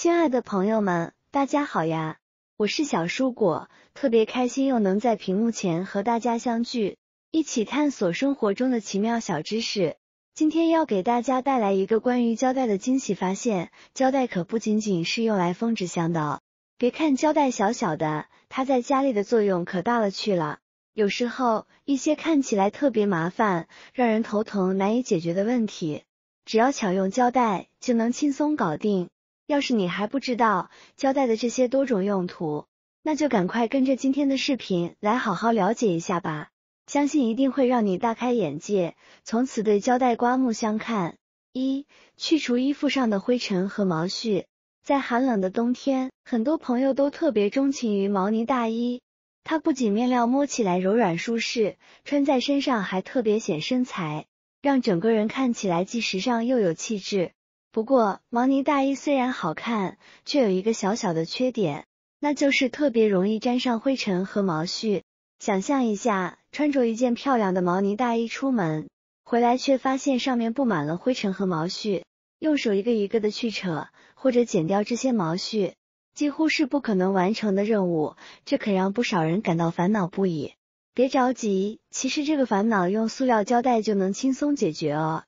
亲爱的朋友们，大家好呀！我是小蔬果，特别开心又能在屏幕前和大家相聚，一起探索生活中的奇妙小知识。今天要给大家带来一个关于胶带的惊喜发现，胶带可不仅仅是用来封纸箱的哦。别看胶带小小的，它在家里的作用可大了去了。有时候，一些看起来特别麻烦、让人头疼难以解决的问题，只要巧用胶带就能轻松搞定。要是你还不知道胶带的这些多种用途，那就赶快跟着今天的视频来好好了解一下吧，相信一定会让你大开眼界，从此对胶带刮目相看。一、去除衣服上的灰尘和毛絮。在寒冷的冬天，很多朋友都特别钟情于毛呢大衣，它不仅面料摸起来柔软舒适，穿在身上还特别显身材，让整个人看起来既时尚又有气质。不过，毛呢大衣虽然好看，却有一个小小的缺点，那就是特别容易沾上灰尘和毛絮。想象一下，穿着一件漂亮的毛呢大衣出门，回来却发现上面布满了灰尘和毛絮，用手一个一个的去扯，或者剪掉这些毛絮，几乎是不可能完成的任务，这可让不少人感到烦恼不已。别着急，其实这个烦恼用塑料胶带就能轻松解决哦。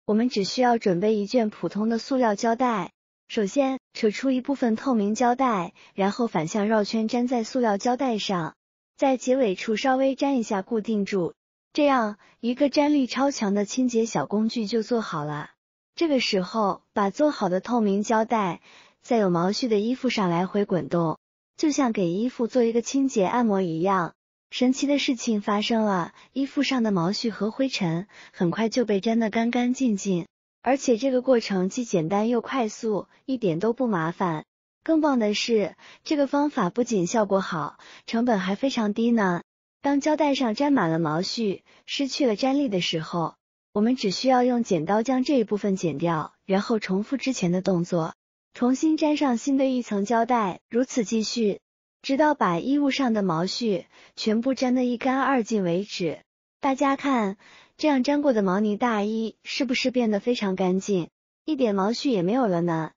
我们只需要准备一卷普通的塑料胶带，首先扯出一部分透明胶带，然后反向绕圈粘在塑料胶带上，在结尾处稍微粘一下固定住，这样一个粘力超强的清洁小工具就做好了。这个时候把做好的透明胶带在有毛絮的衣服上来回滚动，就像给衣服做一个清洁按摩一样。神奇的事情发生了，衣服上的毛絮和灰尘很快就被粘得干干净净，而且这个过程既简单又快速，一点都不麻烦。更棒的是，这个方法不仅效果好，成本还非常低呢。当胶带上沾满了毛絮，失去了粘力的时候，我们只需要用剪刀将这一部分剪掉，然后重复之前的动作，重新粘上新的一层胶带，如此继续，直到把衣物上的毛絮全部粘得一干二净为止。大家看，这样粘过的毛呢大衣是不是变得非常干净，一点毛絮也没有了呢？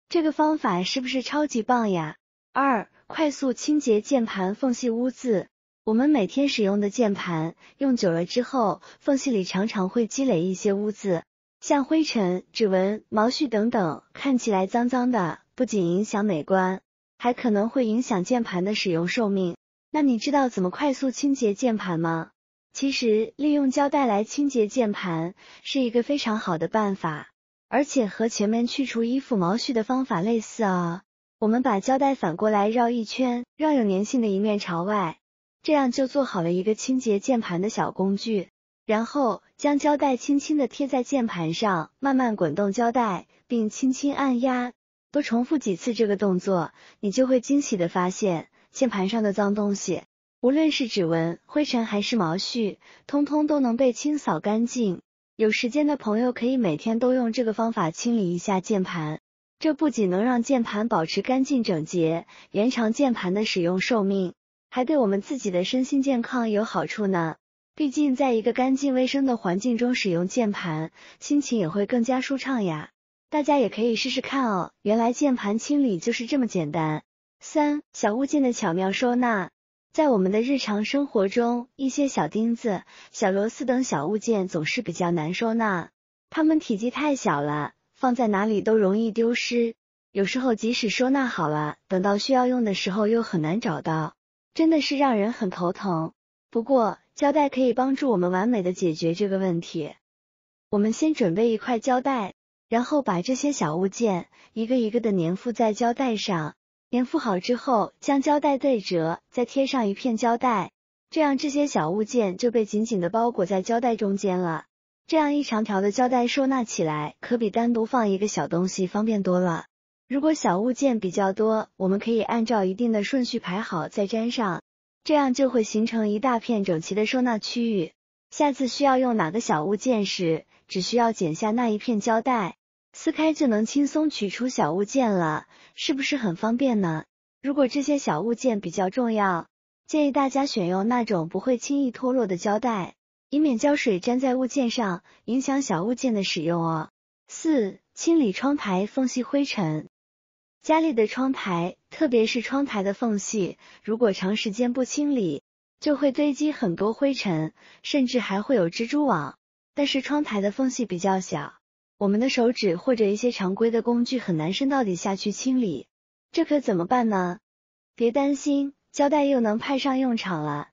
这个方法是不是超级棒呀？二、快速清洁键盘缝隙污渍。我们每天使用的键盘，用久了之后，缝隙里常常会积累一些污渍，像灰尘、指纹、毛絮等等，看起来脏脏的，不仅影响美观，还可能会影响键盘的使用寿命。那你知道怎么快速清洁键盘吗？其实，利用胶带来清洁键盘是一个非常好的办法，而且和前面去除衣服毛絮的方法类似啊。我们把胶带反过来绕一圈，让有粘性的一面朝外，这样就做好了一个清洁键盘的小工具。然后将胶带轻轻地贴在键盘上，慢慢滚动胶带，并轻轻按压。多重复几次这个动作，你就会惊喜地发现，键盘上的脏东西，无论是指纹、灰尘还是毛絮，通通都能被清扫干净。有时间的朋友可以每天都用这个方法清理一下键盘，这不仅能让键盘保持干净整洁，延长键盘的使用寿命，还对我们自己的身心健康有好处呢。毕竟在一个干净卫生的环境中使用键盘，心情也会更加舒畅呀。大家也可以试试看哦，原来键盘清理就是这么简单。三、小物件的巧妙收纳。在我们的日常生活中，一些小钉子、小螺丝等小物件总是比较难收纳，它们体积太小了，放在哪里都容易丢失。有时候即使收纳好了，等到需要用的时候又很难找到，真的是让人很头疼。不过，胶带可以帮助我们完美的解决这个问题。我们先准备一块胶带，然后把这些小物件一个一个的粘附在胶带上，粘附好之后，将胶带对折，再贴上一片胶带，这样这些小物件就被紧紧的包裹在胶带中间了。这样一长条的胶带收纳起来，可比单独放一个小东西方便多了。如果小物件比较多，我们可以按照一定的顺序排好再粘上，这样就会形成一大片整齐的收纳区域。下次需要用哪个小物件时，只需要剪下那一片胶带，撕开就能轻松取出小物件了，是不是很方便呢？如果这些小物件比较重要，建议大家选用那种不会轻易脱落的胶带，以免胶水粘在物件上，影响小物件的使用哦。四、清理窗台缝隙灰尘。家里的窗台，特别是窗台的缝隙，如果长时间不清理，就会堆积很多灰尘，甚至还会有蜘蛛网。但是窗台的缝隙比较小，我们的手指或者一些常规的工具很难伸到底下去清理，这可怎么办呢？别担心，胶带又能派上用场了。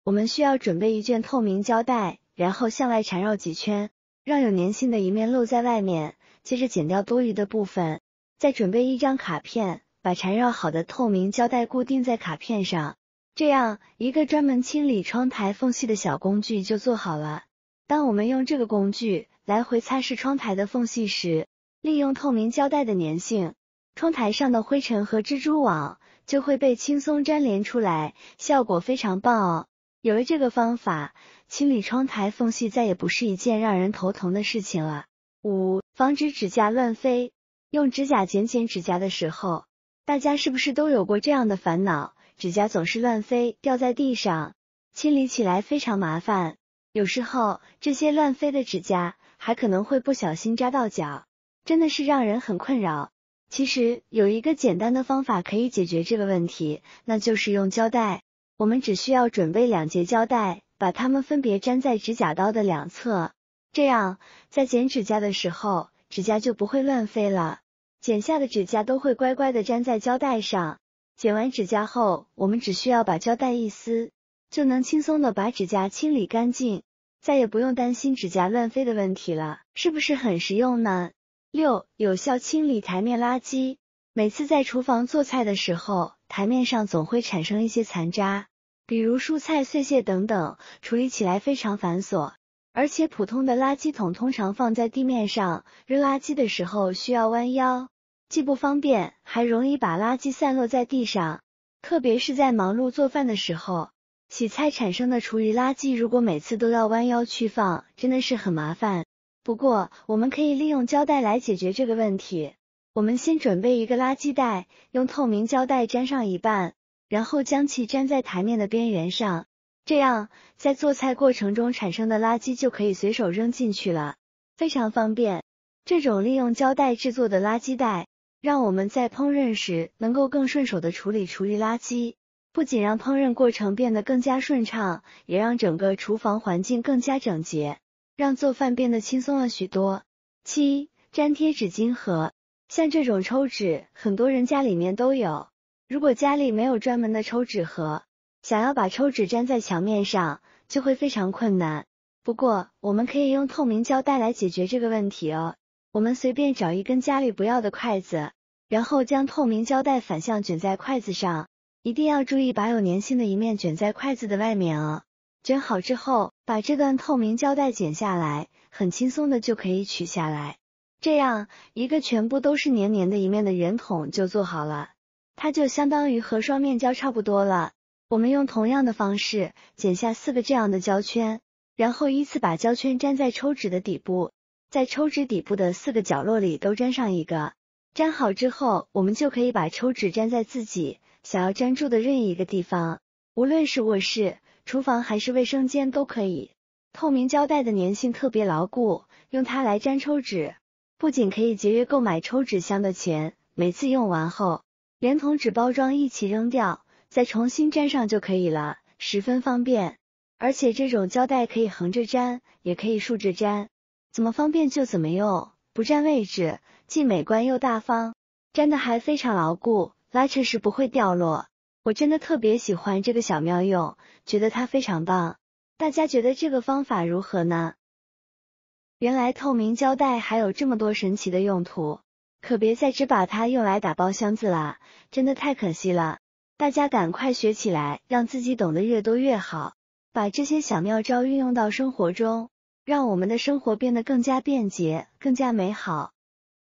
我们需要准备一卷透明胶带，然后向外缠绕几圈，让有粘性的一面露在外面，接着剪掉多余的部分。再准备一张卡片，把缠绕好的透明胶带固定在卡片上，这样一个专门清理窗台缝隙的小工具就做好了。当我们用这个工具来回擦拭窗台的缝隙时，利用透明胶带的粘性，窗台上的灰尘和蜘蛛网就会被轻松粘连出来，效果非常棒哦。有了这个方法，清理窗台缝隙再也不是一件让人头疼的事情了。5. 防止指甲乱飞。用指甲剪指甲的时候，大家是不是都有过这样的烦恼？指甲总是乱飞，掉在地上，清理起来非常麻烦。有时候，这些乱飞的指甲还可能会不小心扎到脚，真的是让人很困扰。其实，有一个简单的方法可以解决这个问题，那就是用胶带。我们只需要准备2节胶带，把它们分别粘在指甲刀的两侧，这样，在剪指甲的时候，指甲就不会乱飞了。剪下的指甲都会乖乖的粘在胶带上。剪完指甲后，我们只需要把胶带一撕，就能轻松的把指甲清理干净，再也不用担心指甲乱飞的问题了，是不是很实用呢？6. 有效清理台面垃圾。每次在厨房做菜的时候，台面上总会产生一些残渣，比如蔬菜碎屑等等，处理起来非常繁琐。而且普通的垃圾桶通常放在地面上，扔垃圾的时候需要弯腰，既不方便，还容易把垃圾散落在地上。特别是在忙碌做饭的时候，洗菜产生的厨余垃圾如果每次都要弯腰去放，真的是很麻烦。不过，我们可以利用胶带来解决这个问题。我们先准备一个垃圾袋，用透明胶带粘上一半，然后将其粘在台面的边缘上。这样，在做菜过程中产生的垃圾就可以随手扔进去了，非常方便。这种利用胶带制作的垃圾袋，让我们在烹饪时能够更顺手的处理厨余垃圾，不仅让烹饪过程变得更加顺畅，也让整个厨房环境更加整洁，让做饭变得轻松了许多。7. 粘贴纸巾盒。像这种抽纸，很多人家里面都有。如果家里没有专门的抽纸盒，想要把抽纸粘在墙面上，就会非常困难。不过，我们可以用透明胶带来解决这个问题哦。我们随便找一根家里不要的筷子，然后将透明胶带反向卷在筷子上，一定要注意把有粘性的一面卷在筷子的外面哦。卷好之后，把这段透明胶带剪下来，很轻松的就可以取下来。这样，一个全部都是黏黏的一面的圆筒就做好了，它就相当于和双面胶差不多了。我们用同样的方式剪下4个这样的胶圈，然后依次把胶圈粘在抽纸的底部，在抽纸底部的4个角落里都粘上一个。粘好之后，我们就可以把抽纸粘在自己想要粘住的任意一个地方，无论是卧室、厨房还是卫生间都可以。透明胶带的粘性特别牢固，用它来粘抽纸，不仅可以节约购买抽纸箱的钱，每次用完后，连同纸包装一起扔掉，再重新粘上就可以了，十分方便。而且这种胶带可以横着粘，也可以竖着粘，怎么方便就怎么用，不占位置，既美观又大方，粘的还非常牢固，拉扯时不会掉落。我真的特别喜欢这个小妙用，觉得它非常棒。大家觉得这个方法如何呢？原来透明胶带还有这么多神奇的用途，可别再只把它用来打包箱子啦，真的太可惜了。大家赶快学起来，让自己懂得越多越好，把这些小妙招运用到生活中，让我们的生活变得更加便捷，更加美好。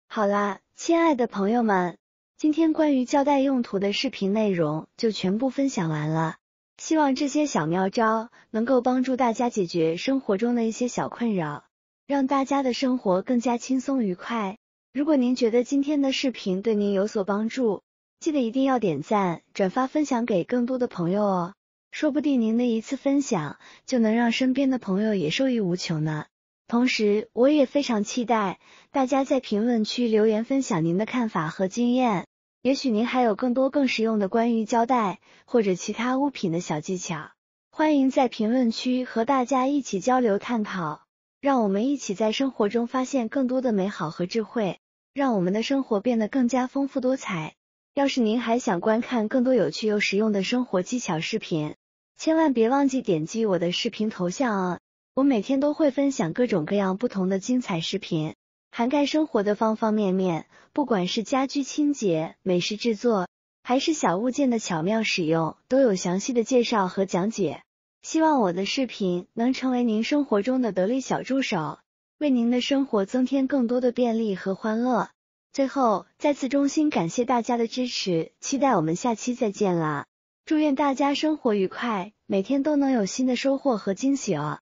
好啦，亲爱的朋友们，今天关于胶带用途的视频内容就全部分享完了。希望这些小妙招能够帮助大家解决生活中的一些小困扰，让大家的生活更加轻松愉快。如果您觉得今天的视频对您有所帮助，记得一定要点赞、转发分享给更多的朋友哦，说不定您的一次分享就能让身边的朋友也受益无穷呢。同时，我也非常期待大家在评论区留言分享您的看法和经验，也许您还有更多更实用的关于胶带或者其他物品的小技巧，欢迎在评论区和大家一起交流探讨，让我们一起在生活中发现更多的美好和智慧，让我们的生活变得更加丰富多彩。要是您还想观看更多有趣又实用的生活技巧视频，千万别忘记点击我的视频头像哦。我每天都会分享各种各样不同的精彩视频，涵盖生活的方方面面，不管是家居清洁、美食制作，还是小物件的巧妙使用，都有详细的介绍和讲解。希望我的视频能成为您生活中的得力小助手，为您的生活增添更多的便利和欢乐。最后，再次衷心感谢大家的支持，期待我们下期再见啦！祝愿大家生活愉快，每天都能有新的收获和惊喜哦！